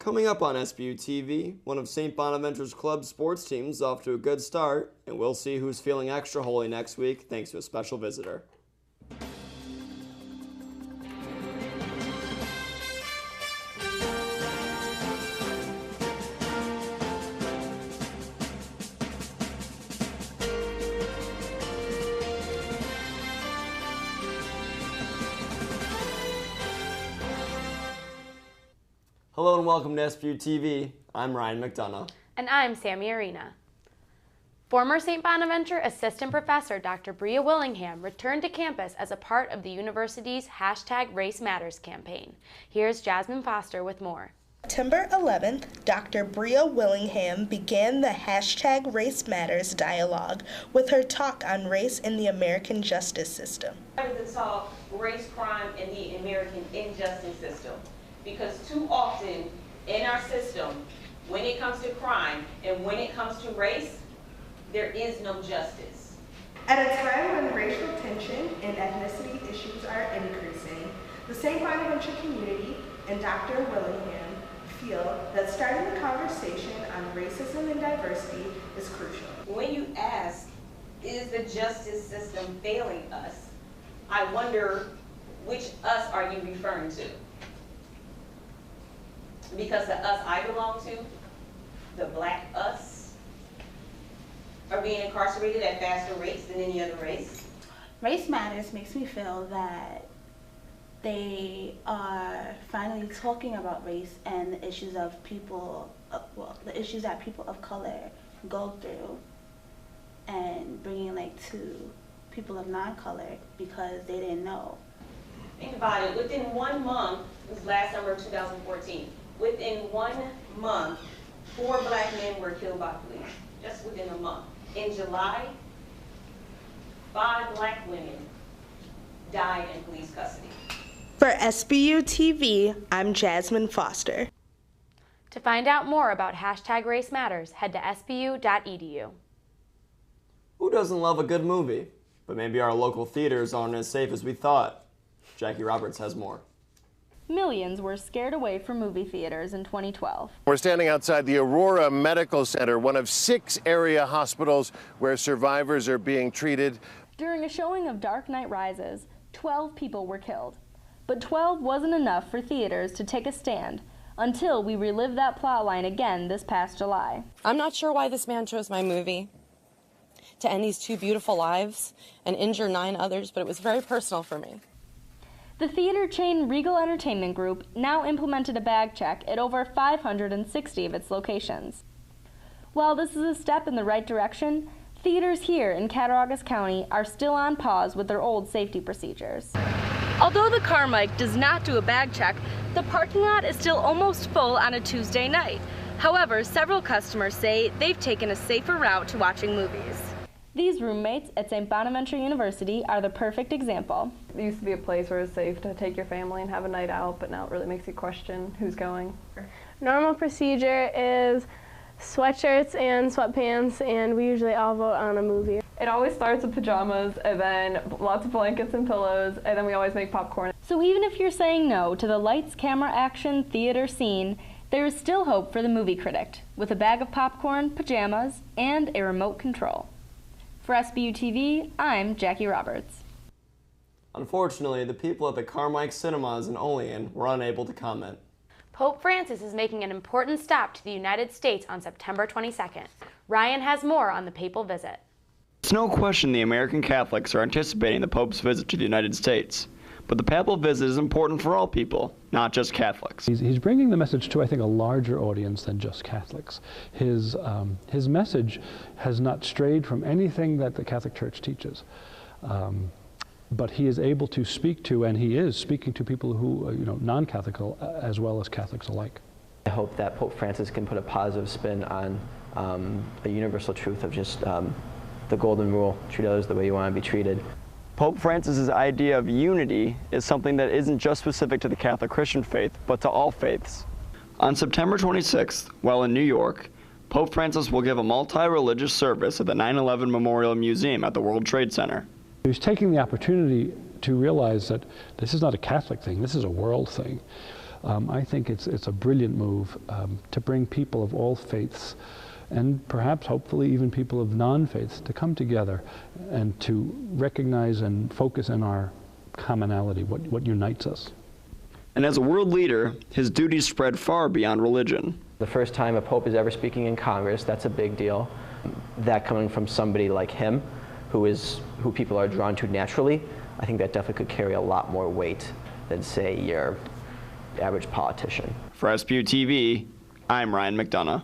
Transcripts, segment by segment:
Coming up on SBU TV, one of St. Bonaventure's club sports teams is off to a good start, and we'll see who's feeling extra holy next week thanks to a special visitor. Hello and welcome to SBU TV. I'm Ryan McDonough. And I'm Sammi Arena. Former St. Bonaventure Assistant Professor Dr. Bria Willingham returned to campus as a part of the university's #RaceMatters campaign. Here's Jasmine Foster with more. September 11th, Dr. Bria Willingham began the #RaceMatters dialogue with her talk on race in the American justice system. To solve race crime in the American injustice system. Because too often in our system, when it comes to crime and when it comes to race, there is no justice. At a time when racial tension and ethnicity issues are increasing, the St. Bonaventure community and Dr. Willingham feel that starting the conversation on racism and diversity is crucial. When you ask, is the justice system failing us? I wonder which us are you referring to? Because the us I belong to, the black us, are being incarcerated at faster rates than any other race. Race Matters makes me feel that they are finally talking about race and the issues of people, the issues that people of color go through, and bringing to people of non-color because they didn't know. Think about it, within 1 month, it was last summer of 2014, within 1 month, 4 black men were killed by police, just within a month. In July, 5 black women died in police custody. For SBU TV, I'm Jasmine Foster. To find out more about #RaceMatters, head to sbu.edu. Who doesn't love a good movie? But maybe our local theaters aren't as safe as we thought. Jackie Roberts has more. Millions were scared away from movie theaters in 2012. We're standing outside the Aurora Medical Center, one of 6 area hospitals where survivors are being treated. During a showing of Dark Knight Rises, 12 people were killed. But 12 wasn't enough for theaters to take a stand until we relived that plotline again this past July. I'm not sure why this man chose my movie to end these 2 beautiful lives and injure 9 others, but it was very personal for me. The theater chain Regal Entertainment Group now implemented a bag check at over 560 of its locations. While this is a step in the right direction, theaters here in Cattaraugus County are still on pause with their old safety procedures. Although the Carmike does not do a bag check, the parking lot is still almost full on a Tuesday night. However, several customers say they've taken a safer route to watching movies. These roommates at St. Bonaventure University are the perfect example. It used to be a place where it was safe to take your family and have a night out, but now it really makes you question who's going. Normal procedure is sweatshirts and sweatpants, and we usually all vote on a movie. It always starts with pajamas, and then lots of blankets and pillows, and then we always make popcorn. So even if you're saying no to the lights, camera, action, theater scene, there is still hope for the movie critic, with a bag of popcorn, pajamas, and a remote control. For SBU TV, I'm Jackie Roberts. Unfortunately, the people at the Carmike Cinemas in Olean were unable to comment. Pope Francis is making an important stop to the United States on September 22nd. Ryan has more on the papal visit. It's no question the American Catholics are anticipating the Pope's visit to the United States. But the papal visit is important for all people, not just Catholics. He's bringing the message to, I think, a larger audience than just Catholics. His message has not strayed from anything that the Catholic Church teaches. But he is able to speak to, and he is speaking to people who, non-Catholic as well as Catholics alike. I hope that Pope Francis can put a positive spin on a universal truth of just the golden rule, treat others the way you want to be treated. Pope Francis's idea of unity is something that isn't just specific to the Catholic Christian faith, but to all faiths. On September 26th, while in New York, Pope Francis will give a multi-religious service at the 9/11 Memorial Museum at the World Trade Center. He's taking the opportunity to realize that this is not a Catholic thing, this is a world thing. I think it's a brilliant move to bring people of all faiths, and perhaps hopefully even people of non-faiths, to come together and to recognize and focus on our commonality, what unites us. And as a world leader, his duties spread far beyond religion. The first time a pope is ever speaking in Congress, that's a big deal. That coming from somebody like him, who people are drawn to naturally, I think that definitely could carry a lot more weight than, say, your average politician. For SBU TV, I'm Ryan McDonough.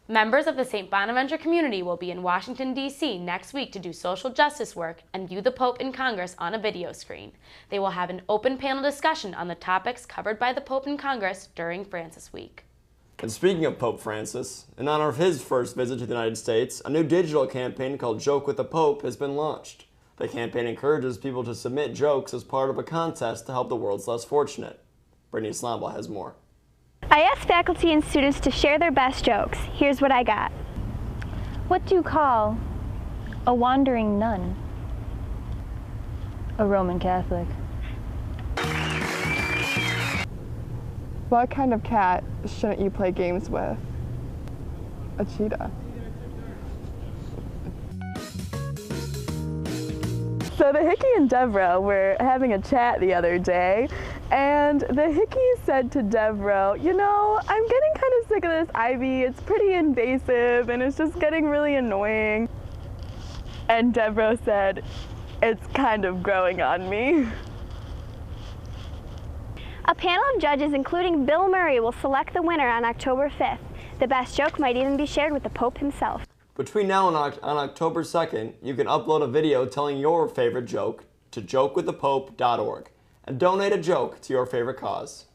Members of the St. Bonaventure community will be in Washington, D.C. next week to do social justice work and view the Pope in Congress on a video screen. They will have an open panel discussion on the topics covered by the Pope in Congress during Francis Week. And speaking of Pope Francis, in honor of his first visit to the United States, a new digital campaign called Joke with the Pope has been launched. The campaign encourages people to submit jokes as part of a contest to help the world's less fortunate. Brittany Slomba has more. I asked faculty and students to share their best jokes. Here's what I got. What do you call a wandering nun? A Roman Catholic. What kind of cat shouldn't you play games with? A cheetah. So the Hickey and Devereaux were having a chat the other day, and the Hickey said to Devereaux, you know, I'm getting kind of sick of this ivy. It's pretty invasive and it's just getting really annoying. And Devereaux said, it's kind of growing on me. A panel of judges, including Bill Murray, will select the winner on October 5th. The best joke might even be shared with the Pope himself. Between now and on October 2nd, you can upload a video telling your favorite joke to jokewiththepope.org and donate a joke to your favorite cause.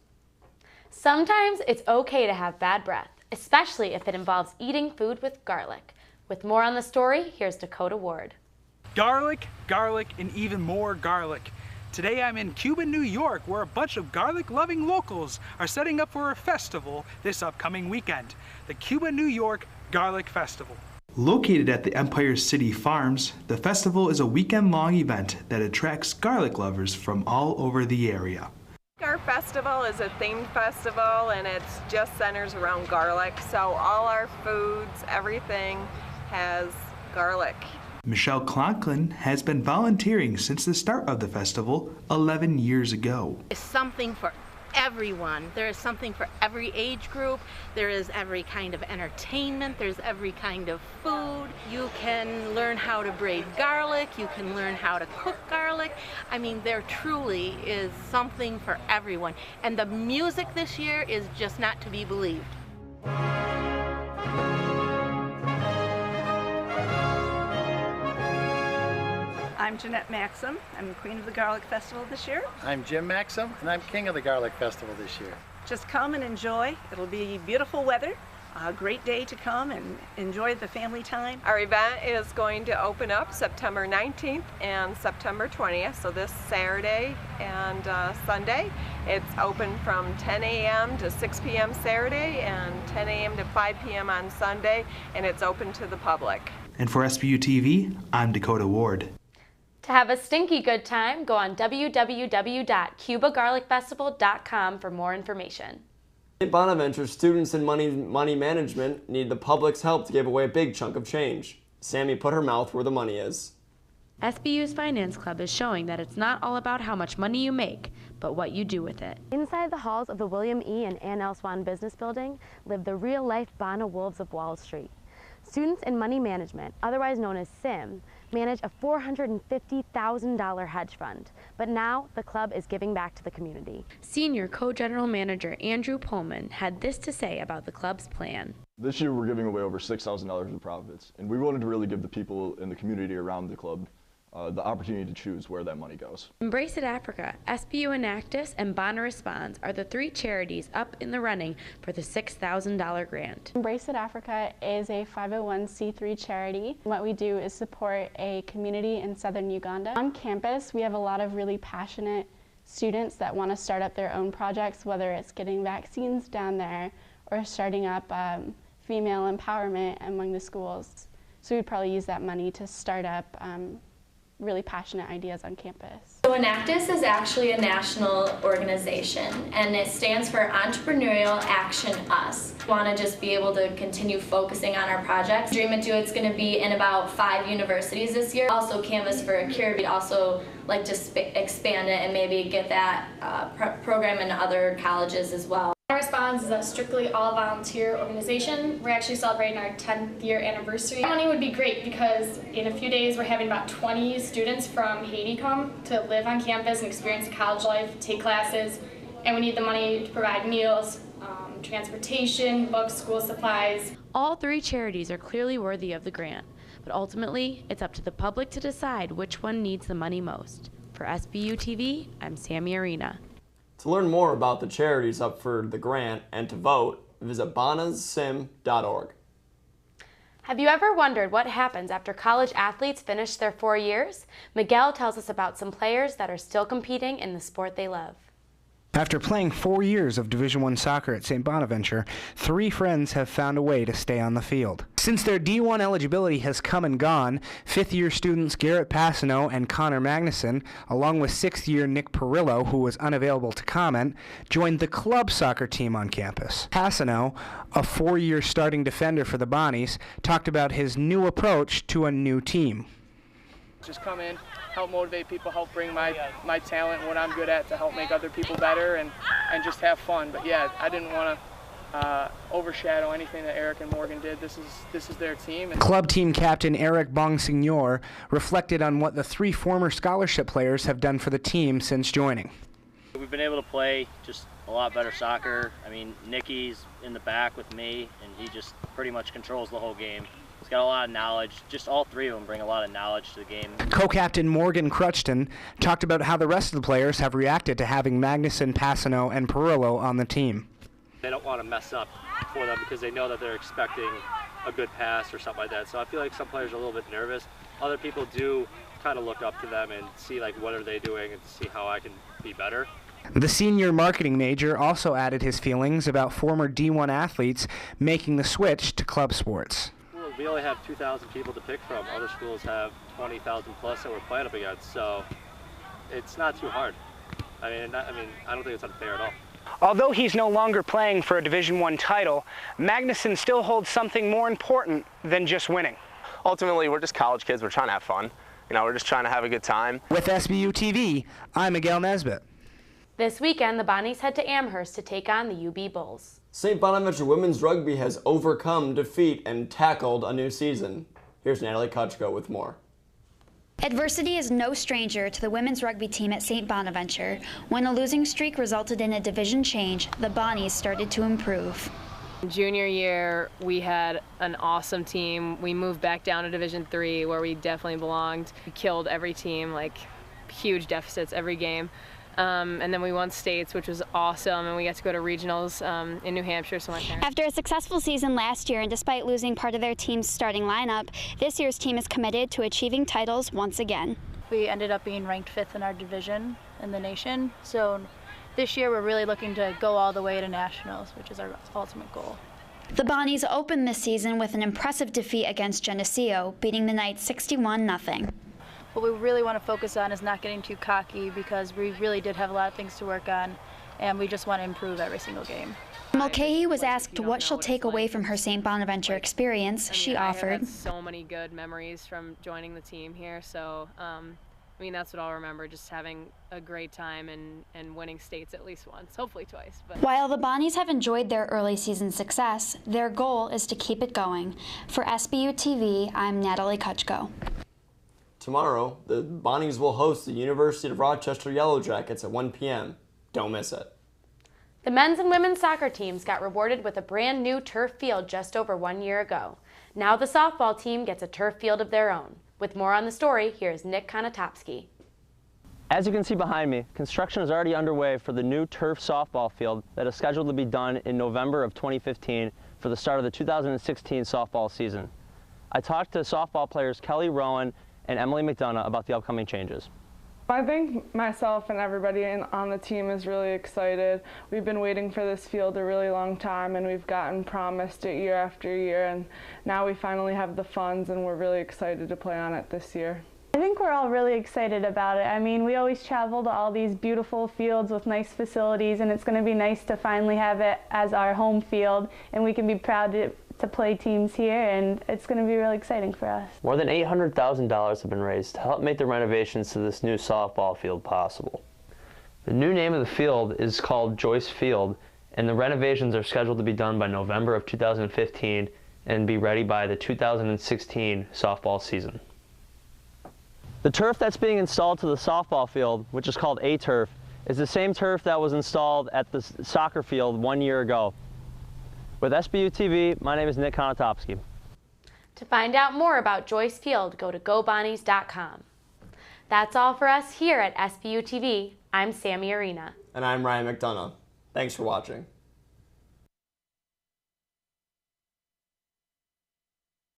Sometimes it's okay to have bad breath, especially if it involves eating food with garlic. With more on the story, here's Dakota Ward. Garlic, garlic, and even more garlic. Today I'm in Cuba, New York, where a bunch of garlic-loving locals are setting up for a festival this upcoming weekend, the Cuba, New York Garlic Festival. Located at the Empire City Farms, the festival is a weekend-long event that attracts garlic lovers from all over the area. Our festival is a themed festival, and it just centers around garlic, so all our foods, everything has garlic. Michelle Conklin has been volunteering since the start of the festival 11 years ago. It's something for everyone. There is something for every age group. There is every kind of entertainment. There's every kind of food. You can learn how to braid garlic. You can learn how to cook garlic. I mean, there truly is something for everyone. And the music this year is just not to be believed. I'm Jeanette Maxim. I'm the Queen of the Garlic Festival this year. I'm Jim Maxim, and I'm King of the Garlic Festival this year. Just come and enjoy. It'll be beautiful weather, a great day to come and enjoy the family time. Our event is going to open up September 19th and September 20th, so this Saturday and Sunday. It's open from 10 a.m. to 6 p.m. Saturday and 10 a.m. to 5 p.m. on Sunday, and it's open to the public. And for SBU TV, I'm Dakota Ward. To have a stinky good time, go on www.cubagarlicfestival.com for more information. St. Bonaventure students in money management need the public's help to give away a big chunk of change. Sammi put her mouth where the money is. SBU's Finance Club is showing that it's not all about how much money you make, but what you do with it. Inside the halls of the William E. and Ann L. Swan Business Building live the real-life Bona Wolves of Wall Street. Students in money management, otherwise known as SIMM, manage a $450,000 hedge fund, but now the club is giving back to the community. Senior Co-General Manager Andrew Pullman had this to say about the club's plan. This year we're giving away over $6,000 in profits, and we wanted to really give the people in the community around the club the opportunity to choose where that money goes. Embrace It Africa, SBU Enactus, and Bona Responds are the three charities up in the running for the $6,000 grant. Embrace It Africa is a 501c3 charity. What we do is support a community in southern Uganda. On campus, we have a lot of really passionate students that want to start up their own projects, whether it's getting vaccines down there or starting up female empowerment among the schools. So we'd probably use that money to start up really passionate ideas on campus. So Enactus is actually a national organization, and it stands for Entrepreneurial Action Us. We want to just be able to continue focusing on our projects. Dream It Do It's going to be in about 5 universities this year. Also Canvas for a Cure. We'd also like to expand it and maybe get that program in other colleges as well. Response is a strictly all-volunteer organization. We're actually celebrating our 10th year anniversary. Money would be great because in a few days we're having about 20 students from Haiti come to live on campus and experience college life, take classes, and we need the money to provide meals, transportation, books, school supplies. All 3 charities are clearly worthy of the grant, but ultimately it's up to the public to decide which one needs the money most. For SBU TV, I'm Sammi Arena. To learn more about the charities up for the grant and to vote, visit Arena-SIMM.org. Have you ever wondered what happens after college athletes finish their 4 years? Miguel tells us about some players that are still competing in the sport they love. After playing 4 years of Division I soccer at St. Bonaventure, 3 friends have found a way to stay on the field. Since their D1 eligibility has come and gone, 5th-year students Garrett Passano and Connor Magnuson, along with 6th-year Nick Perillo, who was unavailable to comment, joined the club soccer team on campus. Passano, a 4-year starting defender for the Bonnies, talked about his new approach to a new team. Just come in, help motivate people, help bring my talent and what I'm good at to help make other people better and just have fun. But yeah, I didn't want to overshadow anything that Eric and Morgan did. This is their team. Club team captain Eric Bongsignor reflected on what the 3 former scholarship players have done for the team since joining. We've been able to play just a lot better soccer. I mean, Nicky's in the back with me, and he just pretty much controls the whole game. He's got a lot of knowledge. Just all 3 of them bring a lot of knowledge to the game. Co-captain Morgan Crutchton talked about how the rest of the players have reacted to having Magnuson, Passano, and Perillo on the team. They don't want to mess up for them because they know that they're expecting a good pass or something like that. So I feel like some players are a little bit nervous. Other people do kind of look up to them and see like what are they doing and see how I can be better. The senior marketing major also added his feelings about former D1 athletes making the switch to club sports. We only have 2,000 people to pick from. Other schools have 20,000 plus that we're playing up against, so it's not too hard. I don't think it's unfair at all. Although he's no longer playing for a Division I title, Magnuson still holds something more important than just winning. Ultimately, we're just college kids. We're trying to have fun. You know, we're just trying to have a good time. With SBU TV, I'm Miguel Nesbitt. This weekend, the Bonnies head to Amherst to take on the UB Bulls. St. Bonaventure women's rugby has overcome defeat and tackled a new season. Here's Natalie Kucko with more. Adversity is no stranger to the women's rugby team at St. Bonaventure. When a losing streak resulted in a division change, the Bonnies started to improve. Junior year, we had an awesome team. We moved back down to Division III where we definitely belonged. We killed every team, like huge deficits every game. And then we won states, which was awesome, and we got to go to regionals in New Hampshire. So after a successful season last year, and despite losing part of their team's starting lineup, this year's team is committed to achieving titles once again. We ended up being ranked 5th in our division in the nation, so this year we're really looking to go all the way to nationals, which is our ultimate goal. The Bonnies opened this season with an impressive defeat against Geneseo, beating the Knights 61-0. What we really want to focus on is not getting too cocky because we really did have a lot of things to work on, and we just want to improve every single game. Mulcahy was asked what she'll take away from her St. Bonaventure experience. She offered, I have had so many good memories from joining the team here, so that's what I'll remember, just having a great time and winning states at least once, hopefully twice. But. While the Bonnies have enjoyed their early season success, their goal is to keep it going. For SBU TV, I'm Natalie Kucko. Tomorrow, the Bonnies will host the University of Rochester Yellow Jackets at 1 p.m. Don't miss it. The men's and women's soccer teams got rewarded with a brand new turf field just over 1 year ago. Now the softball team gets a turf field of their own. With more on the story, here's Nick Konotopskyj. As you can see behind me, construction is already underway for the new turf softball field that is scheduled to be done in November of 2015 for the start of the 2016 softball season. I talked to softball players Kelly Rowan and Emily McDonough about the upcoming changes. I think myself and everybody on the team is really excited. We've been waiting for this field a really long time, and we've gotten promised it year after year, and now we finally have the funds and we're really excited to play on it this year. I think we're all really excited about it. I mean, we always travel to all these beautiful fields with nice facilities, and it's going to be nice to finally have it as our home field, and we can be proud to play teams here, and it's going to be really exciting for us. More than $800,000 have been raised to help make the renovations to this new softball field possible. The new name of the field is called Joyce Field, and the renovations are scheduled to be done by November of 2015 and be ready by the 2016 softball season. The turf that's being installed to the softball field, which is called A-turf, is the same turf that was installed at the soccer field 1 year ago. With SBU TV, my name is Konotopskyj. To find out more about Joyce Field, go to gobonnies.com. That's all for us here at SBU TV. I'm Sammi Arena. And I'm Ryan McDonough. Thanks for watching.